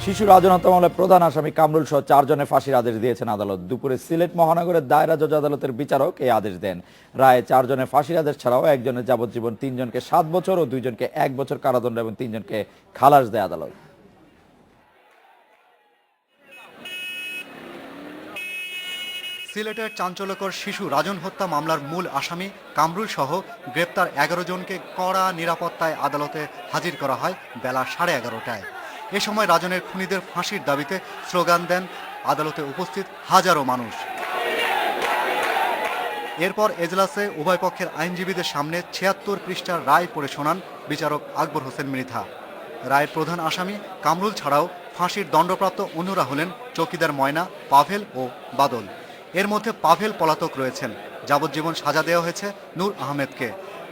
শিশু রাজন হত্যা মামলায় প্রধান আসামি কামরুল সহ 4 জনের ফাঁসির আদেশ দিয়েছেন আদালত। দুপুরে সিলেট মহানগরের দায়রা জজ আদালতের বিচারক এই আদেশ দেন। রায়ে 4 জনের ফাঁসির আদেশ ছাড়াও একজনের যাবজ্জীবন, 3 জনকে 7 বছর ও 2 জনকে 1 বছর কারাদণ্ড এবং 3 জনকে খালাস দেয় আদালত। সিলেটের চাঞ্চল্যকর শিশু রাজন হত্যা মামলার মূল আসামি কামরুল সহ গ্রেপ্তার 11 জনকে কড়া নিরাপত্তায় আদালতে হাজির করা হয় বেলা 11:30টায়। এ সময় রাজনের খুনিদের ফাঁসির দাবিতে স্লোগান দেন আদালতে উপস্থিত হাজারো মানুষ। এরপর এজলাসে উভয় পক্ষের আইনজীবীদের সামনে 76 পৃষ্ঠার রায় পড়ে শোনান বিচারক আকবর হোসেন মৃধা। রায়ের প্রধান আসামি কামরুল ছাড়াও ফাঁসির দণ্ডপ্রাপ্ত অন্যরা হলেন চৌকিদার ময়না, পাভেল ও বাদল। এর মধ্যে পাভেল পলাতক রয়েছেন। যাবজ্জীবন সাজা দেওয়া হয়েছে নূর আহমেদকে।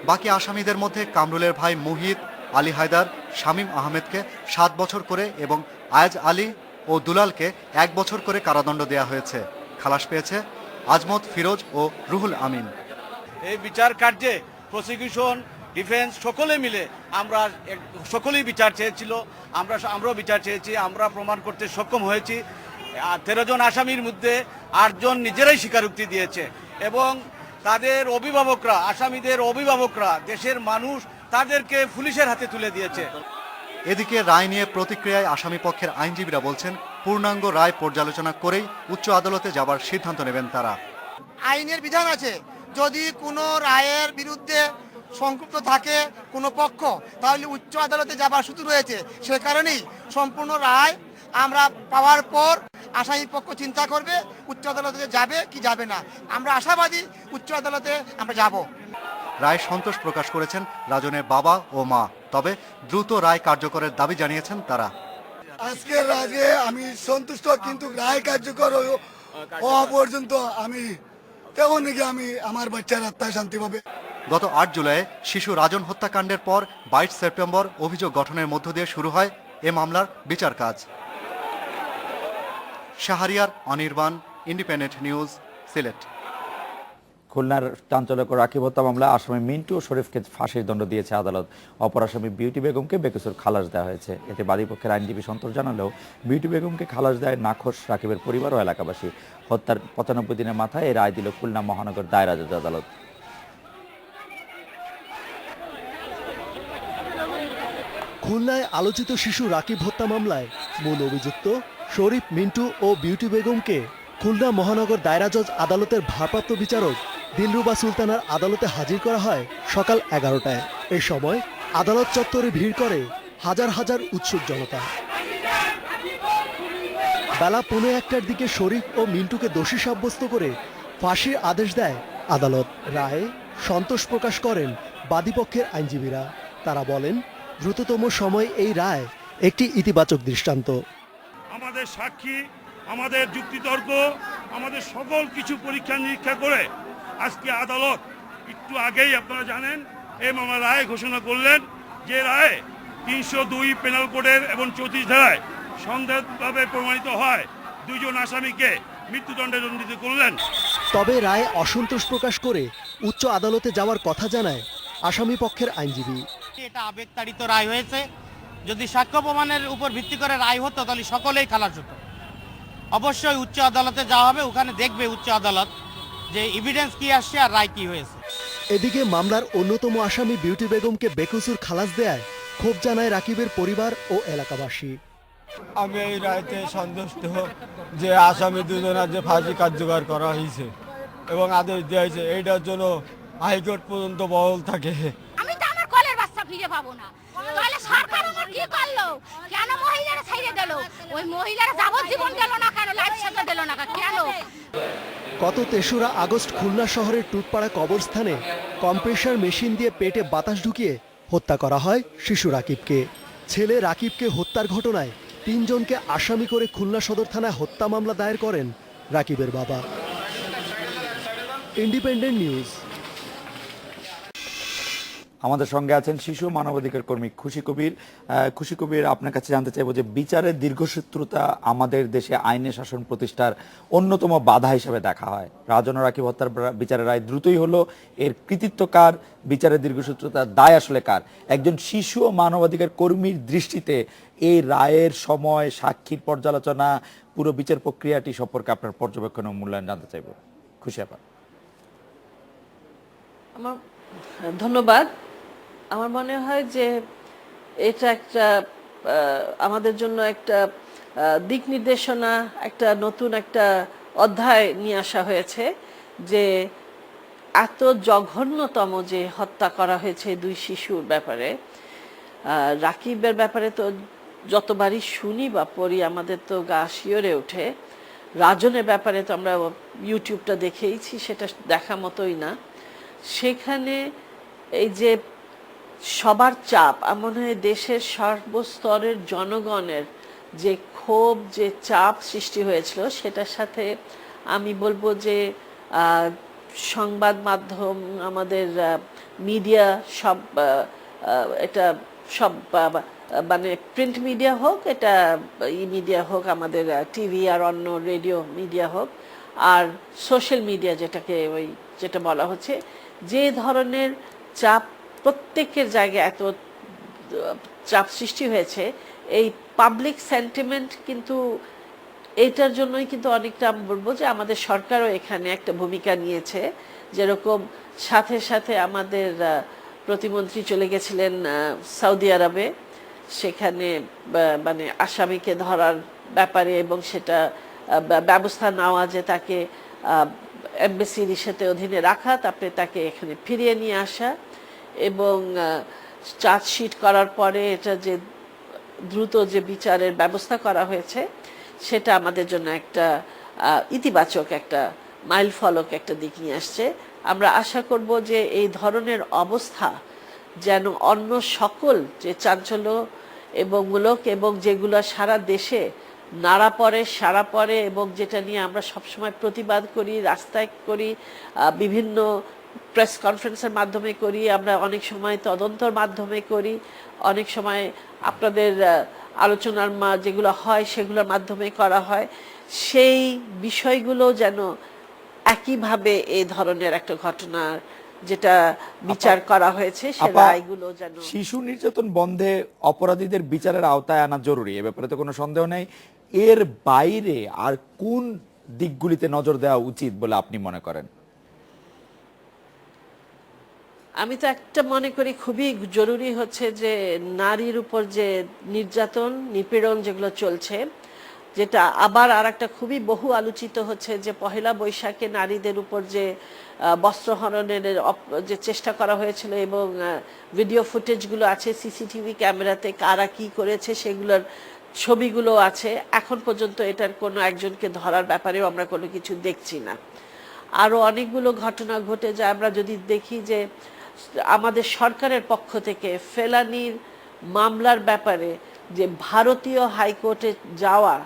বাকি আসামিদের মধ্যে কামরুলের ভাই মুহিত, আলী হায়দার, শামীম আহমেদকে 7 বছর করে এবং আয়াজ আলী ও দুলালকে 1 বছর করে কারাদণ্ড দেওয়া হয়েছে। খালাস পেয়েছে আজমত, ফিরোজ ও রুহুল আমিন। এই বিচার কার্যে প্রসিকিউশন, ডিফেন্স সকলে মিলে আমরা সকলেই বিচার চেয়েছিল, আমরাও বিচার চেয়েছি। আমরা প্রমাণ করতে সক্ষম হয়েছি। 13 জন আসামির মধ্যে 8 জন নিজেরাই স্বীকারোক্তি দিয়েছে এবং তাদের অভিভাবকরা, আসামিদের অভিভাবকরা, দেশের মানুষ তাদেরকে পুলিশের হাতে তুলে দিয়েছে। এদিকে রায় নিয়ে প্রতিক্রিয়ায় আসামি পক্ষের আইনজীবীরা বলছেন, পূর্ণাঙ্গ রায় পর্যালোচনা করেই উচ্চ আদালতে যাবার সিদ্ধান্ত নেবেন তারা। আইনের বিধান আছে, যদি কোনো রায়ের বিরুদ্ধে সংক্ষুব্ধ থাকে কোনো পক্ষ, তাহলে উচ্চ আদালতে যাবার সূত্র রয়েছে। সে কারণেই সম্পূর্ণ রায় আমরা পাওয়ার পর আসামি পক্ষ চিন্তা করবে উচ্চ আদালতে যাবে কি যাবে না। আমরা আশাবাদী উচ্চ আদালতে আমরা যাব। রায় সন্তোষ প্রকাশ করেছেন রাজনের বাবা ও মা, তবে দ্রুত রায় কার্যকরের দাবি জানিয়েছেন তারা। আজকের রায়ে আমি সন্তুষ্ট, কিন্তু রায় কার্যকর হওয়া পর্যন্ত আমি তেমন নাকি আমি আমার বাচ্চার আত্মায় শান্তি পাবে। গত 8 জুলাই শিশু রাজন হত্যাকাণ্ডের পর 22 সেপ্টেম্বর অভিযোগ গঠনের মধ্য দিয়ে শুরু হয় এ মামলার বিচার কাজ। Shahriar, Anirban, independent news, Sylhet. খুলনার চাঞ্চল্যকর রাকিব হত্যা মামলায় আসামি মিন্টু ও শরীফকে ফাঁসির দণ্ড দিয়েছে আদালত। অপর আসামি বিউটি বেগমকে বেকসুর খালাস দেওয়া হয়েছে। এতে বাদীপক্ষের আইনজীবী সন্তোষ জানালেও বিউটি বেগমকে খালাস দেয় নাখোশ রাকিবের পরিবার ও এলাকাবাসী। হত্যার 95 দিনের মাথায় এই রায় দিল খুলনা মহানগর দায়রা জজ আদালত। খুলনায় আলোচিত শিশু রাকিব হত্যা মামলায় মূল অভিযুক্ত শরীফ, মিন্টু ও বিউটি বেগমকে খুলনা মহানগর দায়রা জজ আদালতের ভারপ্রাপ্ত বিচারক দিলরুবা সুলতানার আদালতে হাজির করা হয় সকাল 11টায়। এ সময় আদালত চত্বরে ভিড় করে হাজার হাজার উৎসুক জনতা। বেলা 1:15টার দিকে শরীফ ও মিন্টুকে দোষী সাব্যস্ত করে ফাঁসির আদেশ দেয় আদালত। রায়ে সন্তোষ প্রকাশ করেন বাদীপক্ষের আইনজীবীরা। তারা বলেন, দ্রুততম সময় এই রায় একটি ইতিবাচক দৃষ্টান্ত। আমাদের সাক্ষী, আমাদের যুক্তিতর্ক, আমাদের সকল কিছু পরীক্ষা নিরীক্ষা করে আজকে আদালত একটু আগেই আপনারা জানেন এই মামলা রায় ঘোষণা করলেন, যে রায়ে 302 পেনাল কোডের এবং 34 ধারায় সন্দেহভাবে প্রমাণিত হয় 2 জন আসামিকে মৃত্যুদণ্ডে দণ্ডিত করলেন। তবে রায়ে অসন্তোষ প্রকাশ করে উচ্চ আদালতে যাওয়ার কথা জানায় আসামি পক্ষের আইনজীবী। এটা আবেগতাড়িত রায় হয়েছে। যদি সাক্ষ্য প্রমাণের উপর ভিত্তি করে রায় হতো তাহলে সকলেই খালাস হতো। অবশ্যই উচ্চ আদালতে যাওয়া হবে, ওখানে দেখবে উচ্চ আদালত যে এভিডেন্স কি আসছে আর রায় কি হয়েছে। এদিকে মামলার অন্যতম আসামি বিউটি বেগমকে বেকসুর খালাস দেয় ক্ষোভ জানায় রাকিবের পরিবার ও এলাকাবাসী। আমি এই রায়তে সন্তুষ্ট যে আসামি দুজনের যে ফাঁসি কার্যকর করা হয়েছে এবং আদেশ দেওয়া হয়েছে, এইটার জন্য হাইকোর্ট পর্যন্ত বহাল থাকে। আমি তো আমার কলের বাচ্চা ফিরে পাবো না, তাহলে সরকার আমার কি করলো? কেন মহিলারা ছাইড়ে দিল? ওই মহিলারা যাবজ্জীবন দিল না কেন? লাইফ সাজা দিল না কেন? গত 3রা আগস্ট খুলনা শহরের টুটপাড়া কবরস্থানে কম্প্রেসার মেশিন দিয়ে পেটে বাতাস ঢুকিয়ে হত্যা করা হয় শিশু রাকিবকে। ছেলে রাকিবকে হত্যার ঘটনায় 3 জনকে আসামি করে খুলনা সদর থানায় হত্যা মামলা দায়ের করেন রাকিবের বাবা। Independent news. আমাদের সঙ্গে আছেন শিশু মানবাধিকার কর্মী খুশি কবির। খুশি কবির, আপনার কাছে জানতে চাইবো যে বিচারের দীর্ঘসূত্রতা আমাদের দেশে আইনের শাসন প্রতিষ্ঠার অন্যতম বাধা হিসেবে দেখা হয়। রাজন ও রাকিব হত্যার বিচারের রায় দ্রুতই হলো, এর কৃতিত্ব কার? বিচারের দীর্ঘসূত্রতার দায় আসলে কার? একজন শিশু ও মানবাধিকার কর্মীর দৃষ্টিতে এই রায়ের সময়, সাক্ষীর পর্যালোচনা, পুরো বিচার প্রক্রিয়াটি সম্পর্কে আপনার পর্যবেক্ষণ ও মূল্যায়ন জানতে চাইবো। খুশি আপা। আমার ধন্যবাদ। আমার মনে হয় যে এটা একটা আমাদের জন্য একটা দিক নির্দেশনা, একটা নতুন একটা অধ্যায় নিয়ে আসা হয়েছে যে এত জঘন্যতম যে হত্যা করা হয়েছে দুই শিশুর ব্যাপারে। রাকিবের ব্যাপারে তো যতবারই শুনি বা পড়ি আমাদের তো গা শিওরে ওঠে। রাজনের ব্যাপারে তো আমরা ইউটিউবটা দেখেইছি, সেটা দেখা মতোই না। সেখানে এই যে সবার চাপ, আমার মনে হয় দেশের সর্বস্তরের জনগণের যে ক্ষোভ, যে চাপ সৃষ্টি হয়েছিল, সেটার সাথে আমি বলবো যে সংবাদ মাধ্যম, আমাদের মিডিয়া সব, এটা সব মানে প্রিন্ট মিডিয়া হোক, এটা মিডিয়া হোক, আমাদের টিভি আর অন্য রেডিও মিডিয়া হোক, আর সোশ্যাল মিডিয়া যেটা বলা হচ্ছে, যে ধরনের চাপ প্রত্যেকের জায়গায় এত চাপ সৃষ্টি হয়েছে, এই পাবলিক সেন্টিমেন্ট কিন্তু এইটার জন্যই কিন্তু অনেকটা আমি বলবো যে আমাদের সরকারও এখানে একটা ভূমিকা নিয়েছে। যেরকম সাথে সাথে আমাদের প্রতিমন্ত্রী চলে গেছিলেন সৌদি আরবে, সেখানে মানে আসামিকে ধরার ব্যাপারে এবং সেটা ব্যবস্থা নেওয়া, যে তাকে এমবেসির সাথে অধীনে রাখা, তারপরে তাকে এখানে ফিরিয়ে নিয়ে আসা, এবং চার্জশিট করার পরে এটা যে দ্রুত যে বিচারের ব্যবস্থা করা হয়েছে, সেটা আমাদের জন্য একটা ইতিবাচক একটা মাইল ফলক একটা দিক নিয়ে আসছে। আমরা আশা করব যে এই ধরনের অবস্থা যেন অন্য সকল যে চাঞ্চল্য এবং মূলক এবং যেগুলো সারা দেশে নাড়া পড়ে, সারা পড়ে, এবং যেটা নিয়ে আমরা সবসময় প্রতিবাদ করি, রাস্তায় করি, বিভিন্ন প্রেস কনফারেন্সের মাধ্যমে করি, আমরা অনেক সময় তদন্তর মাধ্যমে করি, অনেক সময় আপনাদের আলোচনার যেগুলো হয় সেগুলোর মাধ্যমে করা হয়, সেই বিষয়গুলো যেন একইভাবে এই ধরনের একটা ঘটনার যেটা বিচার করা হয়েছে সে রায়গুলো যেন। শিশু নির্যাতন বন্ধে অপরাধীদের বিচারের আওতায় আনা জরুরি, এ ব্যাপারে তো কোনো সন্দেহ নেই। এর বাইরে আর কোন দিকগুলিতে নজর দেওয়া উচিত বলে আপনি মনে করেন? আমি তো একটা মনে করি খুবই জরুরি হচ্ছে যে নারীর উপর যে নির্যাতন, নিপীড়ন যেগুলো চলছে, যেটা আবার আর একটা খুবই বহু আলোচিত হচ্ছে যে পহেলা বৈশাখে নারীদের উপর যে বস্ত্রহরণের যে চেষ্টা করা হয়েছিল, এবং ভিডিও ফুটেজগুলো আছে সিসিটিভি ক্যামেরাতে, কারা কি করেছে সেগুলোর ছবিগুলো আছে। এখন পর্যন্ত এটার কোনো একজনকে ধরার ব্যাপারেও আমরা কোনো কিছু দেখছি না। আরও অনেকগুলো ঘটনা ঘটে যায়। আমরা যদি দেখি যে আমাদের সরকারের পক্ষ থেকে ফেলানির মামলার ব্যাপারে যে ভারতীয় হাইকোর্টে যাওয়া,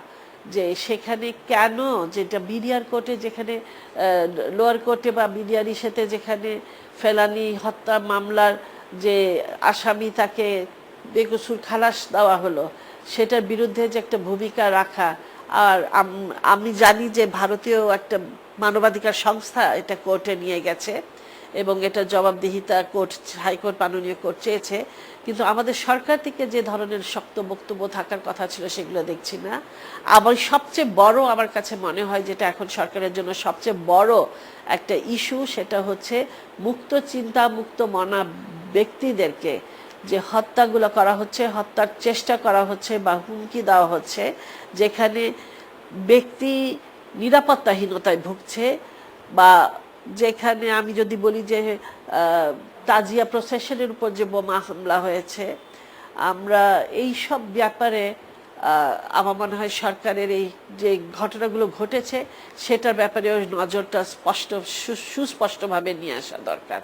যে সেখানে কেন, যেটা বিডিআর কোর্টে, যেখানে লোয়ার কোর্টে বা বিডিআর ইসেতে যেখানে ফেলানি হত্যা মামলার যে আসামি তাকে বেকসুর খালাস দেওয়া হলো, সেটার বিরুদ্ধে যে একটা ভূমিকা রাখা। আর আমি জানি যে ভারতীয় একটা মানবাধিকার সংস্থা এটা কোর্টে নিয়ে গেছে এবং এটা জবাবদিহিতা কোর্ট, হাইকোর্ট, মাননীয় কোর্ট চেয়েছে, কিন্তু আমাদের সরকার থেকে যে ধরনের শক্ত বক্তব্য থাকার কথা ছিল সেগুলো দেখছি না। আবার সবচেয়ে বড় আমার কাছে মনে হয় যেটা এখন সরকারের জন্য সবচেয়ে বড় একটা ইস্যু, সেটা হচ্ছে মুক্ত চিন্তা, মুক্ত মনা ব্যক্তিদেরকে যে হত্যাগুলো করা হচ্ছে, হত্যার চেষ্টা করা হচ্ছে বা হুমকি দেওয়া হচ্ছে, যেখানে ব্যক্তি নিরাপত্তাহীনতায় ভুগছে, বা যেখানে আমি যদি বলি যে তাজিয়া প্রসেশনের উপর যে বোমা হামলা হয়েছে, আমরা এই সব ব্যাপারে আমার মনে হয় সরকারের এই যে ঘটনাগুলো ঘটেছে সেটার ব্যাপারে নজরটা সুস্পষ্টভাবে নিয়ে আসা দরকার।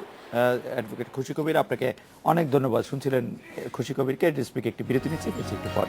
অ্যাডভোকেট খুশি কবির, আপনাকে অনেক ধন্যবাদ। শুনছিলেন খুশি কবিরকে। ডিসপ্লিক একটি বিরতি নিচ্ছে, একটু পর।